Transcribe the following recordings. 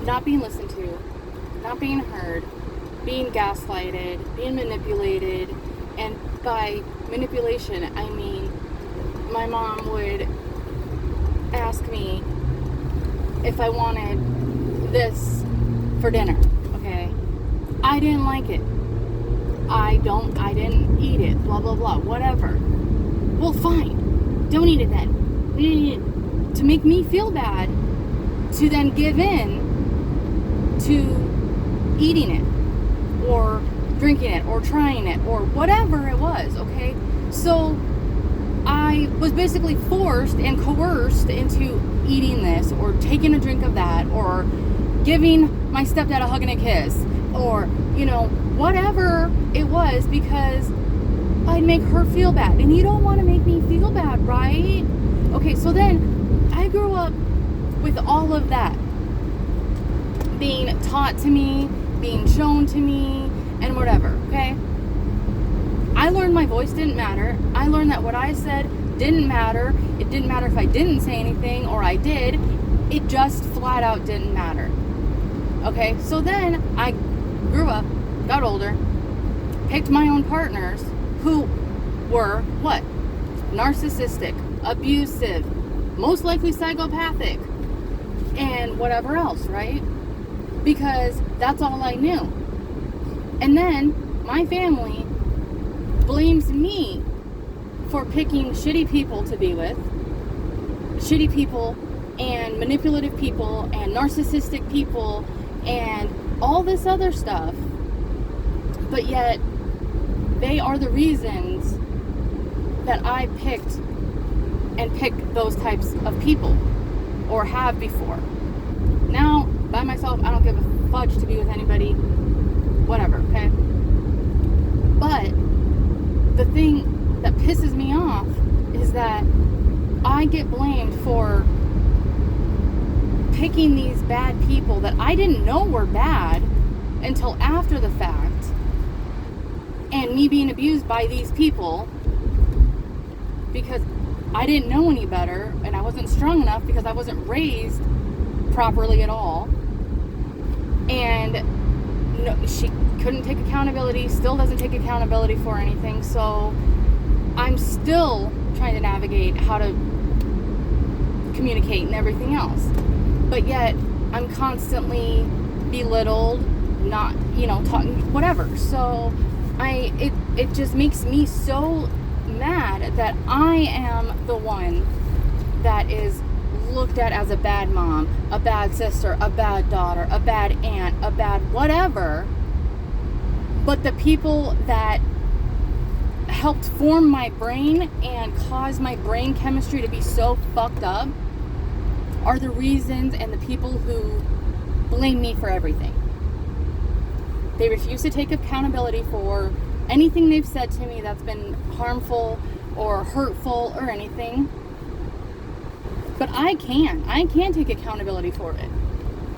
not being listened to, not being heard, being gaslighted, being manipulated. And by manipulation, I mean my mom would ask me if I wanted this for dinner, okay? I didn't like it. I didn't eat it, blah, blah, blah, whatever. Well, fine. Don't eat it then. To make me feel bad, to then give in to eating it, or drinking it, or trying it, or whatever it was, okay? So I was basically forced and coerced into eating this, or taking a drink of that, or giving my stepdad a hug and a kiss, or, whatever it was, because I'd make her feel bad. And you don't want to make me feel bad, right? Okay, so then I grew up with all of that being taught to me, being shown to me, and whatever, okay? I learned my voice didn't matter. I learned that what I said didn't matter. It didn't matter if I didn't say anything or I did. It just flat out didn't matter. Okay, so then I grew up, got older, picked my own partners who were what? Narcissistic, abusive, most likely psychopathic, and whatever else, right? Because that's all I knew. And then my family blames me for picking shitty people to be with, shitty people and manipulative people and narcissistic people and all this other stuff. But yet they are the reasons that I picked those types of people, or have before. Now, by myself, I don't give a fudge to be with anybody, whatever, okay? But the thing that pisses me off is that I get blamed for picking these bad people that I didn't know were bad until after the fact, and me being abused by these people because I didn't know any better, and I wasn't strong enough because I wasn't raised properly at all. And she couldn't take accountability, still doesn't take accountability for anything. So I'm still trying to navigate how to communicate and everything else. But yet I'm constantly belittled, not, talking, whatever. So it just makes me so mad that I am the one that is looked at as a bad mom, a bad sister, a bad daughter, a bad aunt, a bad whatever. But the people that helped form my brain and cause my brain chemistry to be so fucked up are the reasons and the people who blame me for everything. They refuse to take accountability for anything they've said to me that's been harmful or hurtful or anything. But I can take accountability for it.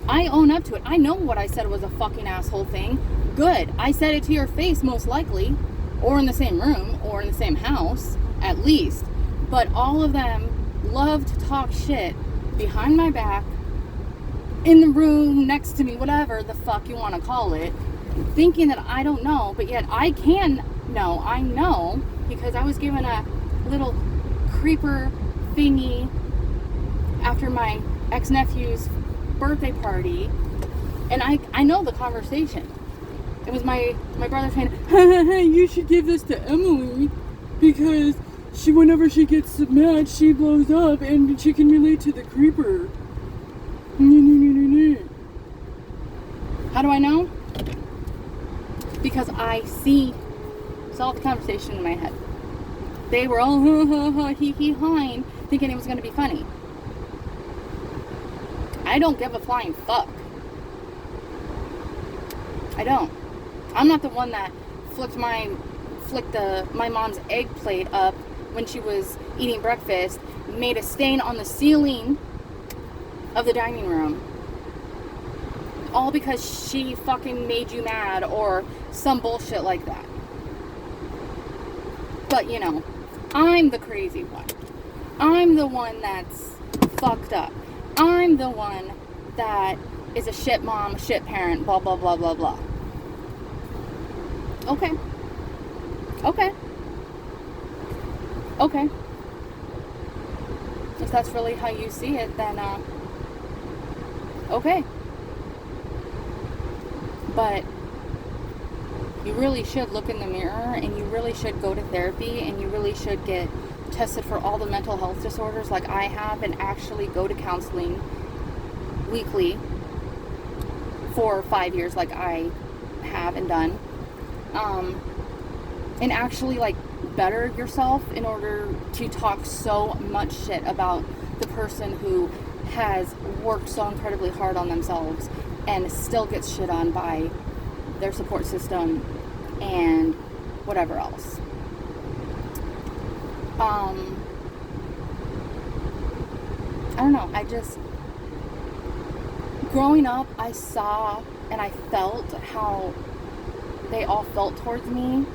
I own up to it. I know what I said was a fucking asshole thing. Good. I said it to your face, most likely, or in the same room, or in the same house, at least. But all of them love to talk shit behind my back, in the room, next to me, whatever the fuck you want to call it, thinking that I don't know, but yet I can know. I know, because I was given a little creeper thingy after my ex-nephew's birthday party, and I know the conversation. It was my brother saying, hey, you should give this to Emily, because whenever she gets mad, she blows up, and she can relate to the creeper. How do I know? Because I saw the conversation in my head. They were all hee hawing, thinking it was going to be funny. I don't give a flying fuck. I don't. I'm not the one that flicked my mom's egg plate up when she was eating breakfast, made a stain on the ceiling of the dining room, all because she fucking made you mad or some bullshit like that. But I'm the crazy one. I'm the one that's fucked up. I'm the one that is a shit mom, a shit parent, blah, blah, blah, blah, blah. Okay. Okay. Okay. If that's really how you see it, then, okay. But you really should look in the mirror, and you really should go to therapy, and you really should get tested for all the mental health disorders like I have, and actually go to counseling weekly for 5 years like I have and done. And actually like better yourself in order to talk so much shit about the person who has worked so incredibly hard on themselves and still gets shit on by their support system and whatever else. I don't know, growing up, I saw and I felt how they all felt towards me,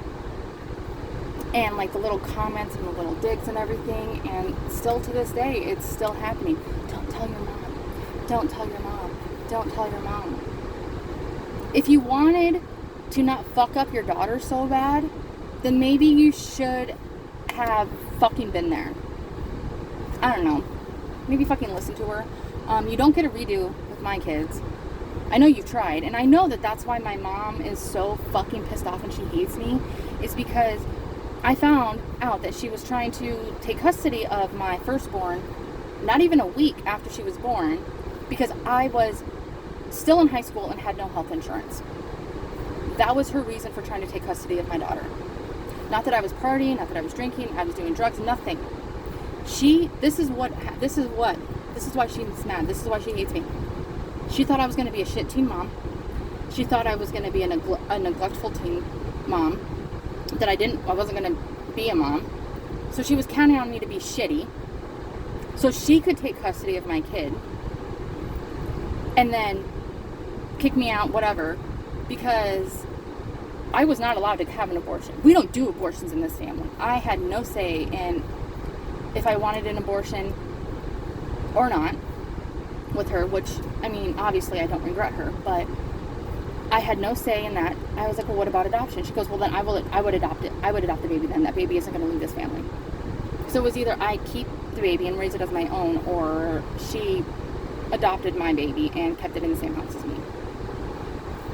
and like the little comments and the little digs and everything, and still to this day, it's still happening. Don't tell your mom. Don't tell your mom. Don't tell your mom. If you wanted to not fuck up your daughter so bad, then maybe you should have fucking been there. I don't know. Maybe fucking listen to her. You don't get a redo with my kids. I know you've tried, and I know that that's why my mom is so fucking pissed off and she hates me, is because I found out that she was trying to take custody of my firstborn not even a week after she was born, because I was still in high school and had no health insurance. That was her reason for trying to take custody of my daughter. Not that I was partying, not that I was drinking, I was doing drugs, nothing. This is why she's mad. This is why she hates me. She thought I was going to be a shit teen mom. She thought I was going to be a neglectful teen mom. That I wasn't going to be a mom. So she was counting on me to be shitty, so she could take custody of my kid and then kick me out, whatever, because I was not allowed to have an abortion. We don't do abortions in this family. I had no say in if I wanted an abortion or not with her, which, I mean, obviously I don't regret her, but I had no say in that. I was like, well, what about adoption? She goes, well, then I would adopt it. I would adopt the baby then. That baby isn't going to leave this family. So it was either I keep the baby and raise it as my own, or she adopted my baby and kept it in the same house as me,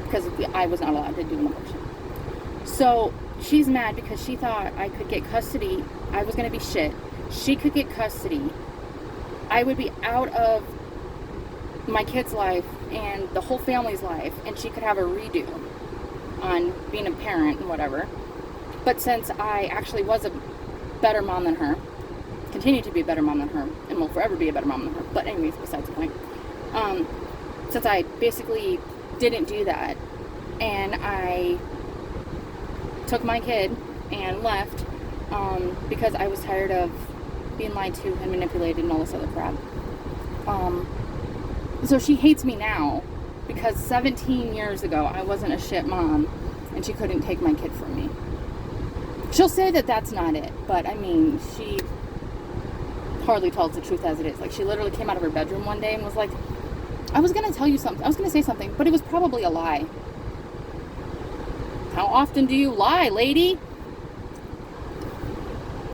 because I was not allowed to do an abortion. So she's mad because she thought I could get custody. I was going to be shit. She could get custody. I would be out of my kid's life and the whole family's life, and she could have a redo on being a parent and whatever. But since I actually was a better mom than her, continue to be a better mom than her, and will forever be a better mom than her, but anyways, besides the point, since I basically didn't do that, and I took my kid and left, because I was tired of being lied to and manipulated and all this other crap. So she hates me now because 17 years ago I wasn't a shit mom and she couldn't take my kid from me. She'll say that that's not it, but I mean, she hardly tells the truth as it is. Like, she literally came out of her bedroom one day and was like, I was going to tell you something. I was going to say something, but it was probably a lie. How often do you lie, lady?